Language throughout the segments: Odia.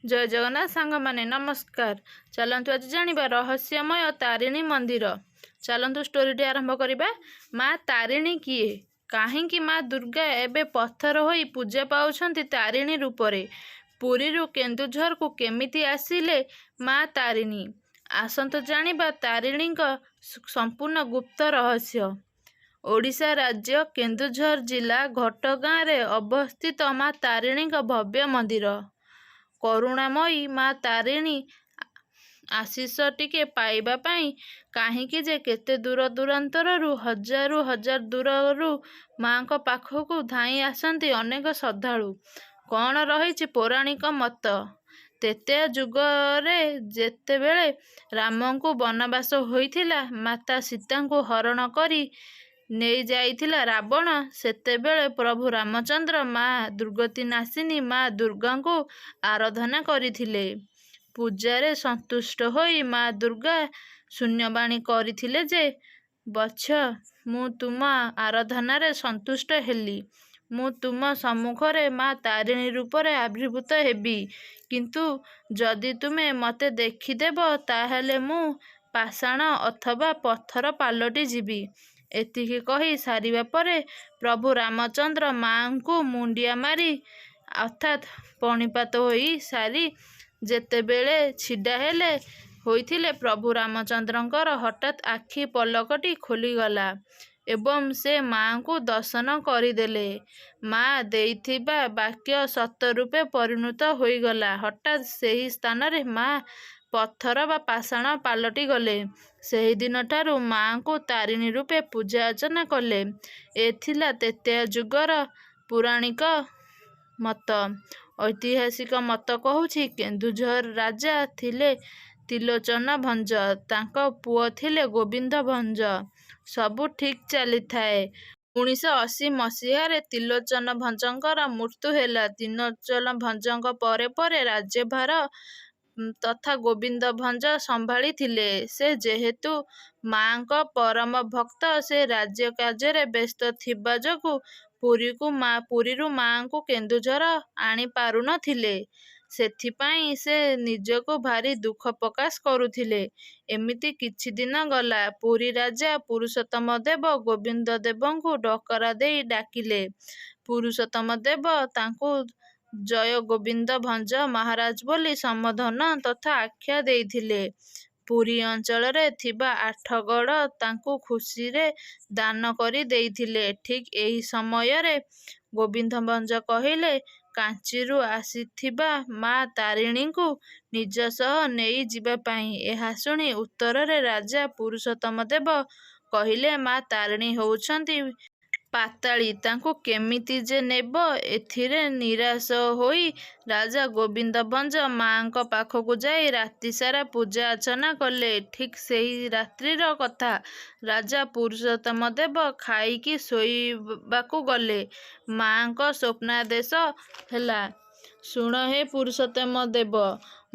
ଜୟ ଜଗନ୍ନାଥ ସାଙ୍ଗମାନେ ନମସ୍କାର। ଚାଲନ୍ତୁ ଆଜି ଜାଣିବା ରହସ୍ୟମୟ ତାରିଣୀ ମନ୍ଦିର। ଚାଲନ୍ତୁ ଷ୍ଟୋରିଟି ଆରମ୍ଭ କରିବା। ମା ତାରିଣୀ କିଏ? କାହିଁକି ମା ଦୁର୍ଗା ଏବେ ପଥର ହୋଇ ପୂଜା ପାଉଛନ୍ତି ତାରିଣୀ ରୂପରେ? ପୁରୀରୁ କେନ୍ଦୁଝରକୁ କେମିତି ଆସିଲେ ମା ତାରିଣୀ? ଆସନ୍ତୁ ଜାଣିବା ତାରିଣୀଙ୍କ ସମ୍ପୂର୍ଣ୍ଣ ଗୁପ୍ତ ରହସ୍ୟ। ଓଡ଼ିଶା ରାଜ୍ୟ କେନ୍ଦୁଝର ଜିଲ୍ଲା ଘଟଗାଁରେ ଅବସ୍ଥିତ ମା ତାରିଣୀଙ୍କ ଭବ୍ୟ ମନ୍ଦିର। କରୁଣାମୟୀ ମା ତାରିଣୀ ଆଶୀଷ ଟିକେ ପାଇବା ପାଇଁ କାହିଁକି ଯେ କେତେ ଦୂର ଦୂରାନ୍ତରରୁ ହଜାରରୁ ହଜାର ଦୂରରୁ ମାଙ୍କ ପାଖକୁ ଧାଇଁ ଆସନ୍ତି ଅନେକ ଶ୍ରଦ୍ଧାଳୁ। କ'ଣ ରହିଛି ପୌରାଣିକ ମତ? ତ୍ରେତୟା ଯୁଗରେ ଯେତେବେଳେ ରାମଙ୍କୁ ବନବାସ ହୋଇଥିଲା, ମାତା ସୀତାଙ୍କୁ ହରଣ କରି ନେଇଯାଇଥିଲା ରାବଣ, ସେତେବେଳେ ପ୍ରଭୁ ରାମଚନ୍ଦ୍ର ମା ଦୁର୍ଗତିନାଶିନୀ ମା ଦୁର୍ଗାଙ୍କୁ ଆରାଧନା କରିଥିଲେ। ପୂଜାରେ ସନ୍ତୁଷ୍ଟ ହୋଇ ମା ଦୁର୍ଗା ଶୂନ୍ୟବାଣୀ କରିଥିଲେ ଯେ, ବତ୍ସ, ମୁଁ ତୁମ ଆରାଧନାରେ ସନ୍ତୁଷ୍ଟ ହେଲି। ମୁଁ ତୁମ ସମ୍ମୁଖରେ ମା ତାରିଣୀ ରୂପରେ ଆବିର୍ଭୂତ ହେବି। କିନ୍ତୁ ଯଦି ତୁମେ ମୋତେ ଦେଖିଦେବ, ତାହେଲେ ମୁଁ ପାଷାଣ ଅଥବା ପଥର ପାଲଟି ଯିବି। ଏତିକି କହି ସାରିବା ପରେ ପ୍ରଭୁ ରାମଚନ୍ଦ୍ର ମାଙ୍କୁ ମୁଣ୍ଡିଆ ମାରି ଅର୍ଥାତ୍ ପଣିପାତ ହୋଇ ସାରି ଯେତେବେଳେ ଛିଡ଼ା ହୋଇଥିଲେ, ପ୍ରଭୁ ରାମଚନ୍ଦ୍ରଙ୍କର ହଠାତ୍ ଆଖି ପଲକଟି ଖୋଲିଗଲା ଏବଂ ସେ ମାଙ୍କୁ ଦର୍ଶନ କରିଦେଲେ। ମା ଦେଇଥିବା ବାକ୍ୟ ସତ ରୂପେ ପରିଣତ ହୋଇଗଲା। ହଠାତ୍ ସେହି ସ୍ଥାନରେ ମା ପଥର ବା ପାଷାଣ ପାଲଟି ଗଲେ। ସେହିଦିନଠାରୁ ମାଙ୍କୁ ତାରିଣୀ ରୂପେ ପୂଜା ଅର୍ଚ୍ଚନା କଲେ। ଏ ଥିଲା ତ୍ରେତୟା ଯୁଗର ପୌରାଣିକ ମତ। ଐତିହାସିକ ମତ କହୁଛି, କେନ୍ଦୁଝର ରାଜା ଥିଲେ ତ୍ରିଲୋଚନ ଭଞ୍ଜ, ତାଙ୍କ ପୁଅ ଥିଲେ ଗୋବିନ୍ଦ ଭଞ୍ଜ। ସବୁ ଠିକ୍ ଚାଲିଥାଏ। 1980 ମସିହାରେ ତ୍ରିଲୋଚନ ଭଞ୍ଜଙ୍କର ମୃତ୍ୟୁ ହେଲା। ତ୍ରିଲୋଚନ ଭଞ୍ଜଙ୍କ ପରେ ପରେ ରାଜ୍ୟଭାର ତଥା ଗୋବିନ୍ଦ ଭଞ୍ଜ ସମ୍ଭାଳିଥିଲେ। ସେ ଯେହେତୁ ମାଙ୍କ ପରମ ଭକ୍ତ, ସେ ରାଜ୍ୟ କାର୍ଯ୍ୟରେ ବ୍ୟସ୍ତ ଥିବା ଯୋଗୁଁ ପୁରୀରୁ ମାଙ୍କୁ କେନ୍ଦୁଝର ଆଣି ପାରୁନଥିଲେ। ସେଥିପାଇଁ ସେ ନିଜକୁ ଭାରି ଦୁଃଖ ପ୍ରକାଶ କରୁଥିଲେ। ଏମିତି କିଛି ଦିନ ଗଲା। ପୁରୀ ରାଜା ପୁରୁଷୋତ୍ତମ ଦେବ ଗୋବିନ୍ଦ ଦେବଙ୍କୁ ଡକରା ଦେଇ ଡାକିଲେ। ପୁରୁଷୋତ୍ତମ ଦେବ ତାଙ୍କୁ ଜୟ ଗୋବିନ୍ଦ ଭଞ୍ଜ ମହାରାଜ ବୋଲି ସମ୍ବୋଧନ ତଥା ଆଖ୍ୟା ଦେଇଥିଲେ। ପୁରୀ ଅଞ୍ଚଳରେ ଥିବା 8ଗଡ଼ ତାଙ୍କୁ ଖୁସିରେ ଦାନ କରି ଦେଇଥିଲେ। ଠିକ୍ ଏହି ସମୟରେ ଗୋବିନ୍ଦ ଭଞ୍ଜ କହିଲେ, କାଞ୍ଚିରୁ ଆସିଥିବା ମା ତାରିଣୀଙ୍କୁ ନିଜ ସହ ନେଇ ଯିବା ପାଇଁ। ଏହା ଶୁଣି ଉତ୍ତରରେ ରାଜା ପୁରୁଷୋତ୍ତମ ଦେବ କହିଲେ, ମା ତାରିଣୀ ହେଉଛନ୍ତି ପାତାଳୀ, ତାଙ୍କୁ କେମିତି ଯେ ନେବ? ଏଥିରେ ନିରାଶ ହୋଇ ରାଜା ଗୋବିନ୍ଦ ଭଞ୍ଜ ମାଙ୍କ ପାଖକୁ ଯାଇ ରାତିସାରା ପୂଜା ଅର୍ଚ୍ଚନା କଲେ। ଠିକ୍ ସେହି ରାତ୍ରିର କଥା। ରାଜା ପୁରୁଷୋତ୍ତମ ଦେବ ଖାଇକି ଶୋଇବାକୁ ଗଲେ। ମାଙ୍କ ସ୍ୱପ୍ନାଦେଶ ହେଲା, ଶୁଣ ହେ ପୁରୁଷୋତ୍ତମ ଦେବ,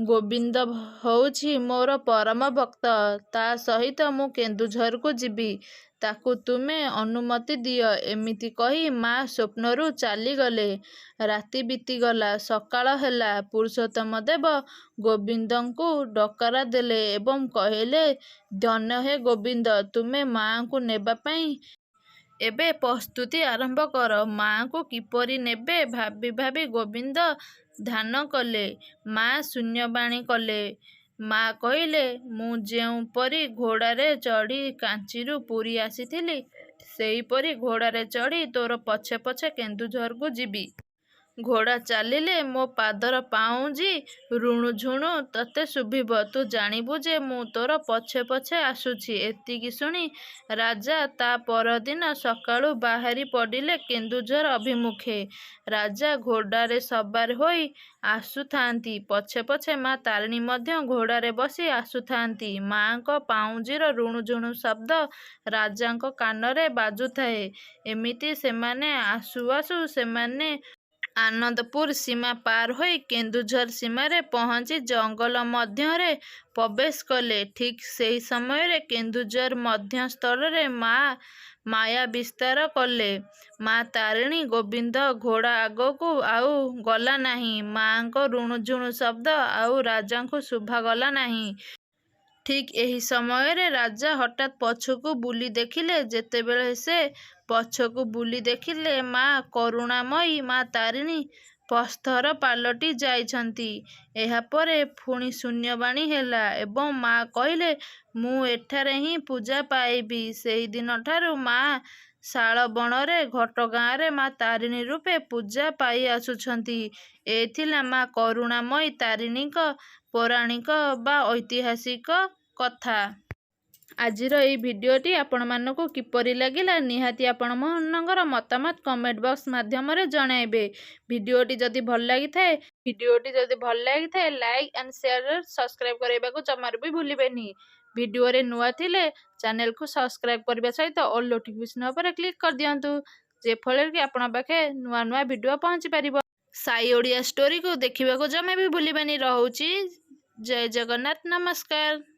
ଗୋବିନ୍ଦ ହେଉଛି ମୋର ପରମ ଭକ୍ତ। ତା ସହିତ ମୁଁ କେନ୍ଦୁଝରକୁ ଯିବି। ତାକୁ ତୁମେ ଅନୁମତି ଦିଅ। ଏମିତି କହି ମା ସ୍ୱପ୍ନରୁ ଚାଲିଗଲେ। ରାତି ବିତିଗଲା। ସକାଳ ହେଲା। ପୁରୁଷୋତ୍ତମ ଦେବ ଗୋବିନ୍ଦଙ୍କୁ ଡକରା ଦେଲେ ଏବଂ କହିଲେ, ଧନ୍ୟ ହେ ଗୋବିନ୍ଦ, ତୁମେ ମାଙ୍କୁ ନେବା ପାଇଁ ଏବେ ପ୍ରସ୍ତୁତି ଆରମ୍ଭ କର। ମାଙ୍କୁ କିପରି ନେବେ ଭାବି ଭାବି ଗୋବିନ୍ଦ ଧ୍ୟାନ କଲେ। ମା ଶୂନ୍ୟବାଣୀ କଲେ। ମା କହିଲେ, ମୁଁ ଯେଉଁପରି ଘୋଡ଼ାରେ ଚଢ଼ି କାଞ୍ଚିରୁ ପୁରୀ ଆସିଥିଲି, ସେହିପରି ଘୋଡ଼ାରେ ଚଢ଼ି ତୋର ପଛେ ପଛେ କେନ୍ଦୁଝରକୁ ଯିବି। ଘୋଡ଼ା ଚାଲିଲେ ମୋ ପାଦର ପାଉଁଜି ରୁଣୁଝୁଣୁ ତତେ ଶୁଭିବ। ତୁ ଜାଣିବୁ ଯେ ମୁଁ ତୋର ପଛେ ପଛେ ଆସୁଛି। ଏତିକି ଶୁଣି ରାଜା ତା ପରଦିନ ସକାଳୁ ବାହାରି ପଡ଼ିଲେ କେନ୍ଦୁଝର ଅଭିମୁଖେ। ରାଜା ଘୋଡ଼ାରେ ସବାର ହୋଇ ଆସୁଥାନ୍ତି। ପଛେ ପଛେ ମା ତାରିଣୀ ମଧ୍ୟ ଘୋଡ଼ାରେ ବସି ଆସୁଥାନ୍ତି। ମାଙ୍କ ପାଉଁଜିର ରୁଣୁଝୁଣୁ ଶବ୍ଦ ରାଜାଙ୍କ କାନରେ ବାଜୁଥାଏ। ଏମିତି ସେମାନେ ଆସୁ ଆସୁ ସେମାନେ ଆନନ୍ଦପୁର ସୀମା ପାର ହୋଇ କେନ୍ଦୁଝର ସୀମାରେ ପହଞ୍ଚି ଜଙ୍ଗଲ ମଧ୍ୟରେ ପ୍ରବେଶ କଲେ। ଠିକ୍ ସେହି ସମୟରେ କେନ୍ଦୁଝର ମଧ୍ୟସ୍ଥଳରେ ମାୟା ବିସ୍ତାର କଲେ। ମା ତାରିଣୀ ଗୋବିନ୍ଦ ଘୋଡ଼ା ଆଗକୁ ଆଉ ଗଲା ନାହିଁ। ମାଙ୍କ ରୁଣୁଝୁଣୁ ଶବ୍ଦ ଆଉ ରାଜାଙ୍କୁ ଶୁଭାଗଲା ନାହିଁ। ଠିକ୍ ଏହି ସମୟରେ ରାଜା ହଠାତ୍ ପଛକୁ ବୁଲି ଦେଖିଲେ। ଯେତେବେଳେ ସେ ପଛକୁ ବୁଲି ଦେଖିଲେ ମା କରୁଣାମୟୀ ମା ତାରିଣୀ ପ୍ରସ୍ତର ପାଲଟି ଯାଇଛନ୍ତି। ଏହାପରେ ପୁଣି ଶୂନ୍ୟବାଣୀ ହେଲା ଏବଂ ମା କହିଲେ, ମୁଁ ଏଠାରେ ହିଁ ପୂଜା ପାଇବି। ସେହିଦିନଠାରୁ ମା ଶାଳବଣରେ ଘଟଗାଁରେ ମା ତାରିଣୀ ରୂପେ ପୂଜା ପାଇ ଆସୁଛନ୍ତି। ଏ ଥିଲା ମା କରୁଣାମୟୀ ତାରିଣୀଙ୍କ ପୌରାଣିକ ବା ଐତିହାସିକ କଥା। ଆଜିର ଏହି ଭିଡ଼ିଓଟି ଆପଣମାନଙ୍କୁ କିପରି ଲାଗିଲା ନିହାତି ଆପଣମାନଙ୍କର ମତାମତ କମେଣ୍ଟ ବକ୍ସ ମାଧ୍ୟମରେ ଜଣାଇବେ। ଭିଡ଼ିଓଟି ଯଦି ଭଲ ଲାଗିଥାଏ ଲାଇକ୍ ଆଣ୍ଡ ସେୟାର ସବସ୍କ୍ରାଇବ୍ କରିବାକୁ ଜମାରୁ ବି ଭୁଲିବେନି। ଭିଡ଼ିଓରେ ନୂଆ ଥିଲେ ଚ୍ୟାନେଲକୁ ସବସ୍କ୍ରାଇବ୍ କରିବା ସହିତ ଅଲ୍ ନୋଟିଫିକେସନ୍ ଉପରେ କ୍ଲିକ୍ କରିଦିଅନ୍ତୁ, ଯେଫଳରେ କି ଆପଣଙ୍କ ପାଖେ ନୂଆ ନୂଆ ଭିଡ଼ିଓ ପହଞ୍ଚି ପାରିବ। ସାଇ ଓଡ଼ିଆ ଷ୍ଟୋରିକୁ ଦେଖିବାକୁ ଜମା ବି ଭୁଲିବେନି। ରହୁଛି। ଜୟ ଜଗନ୍ନାଥ, ନମସ୍କାର।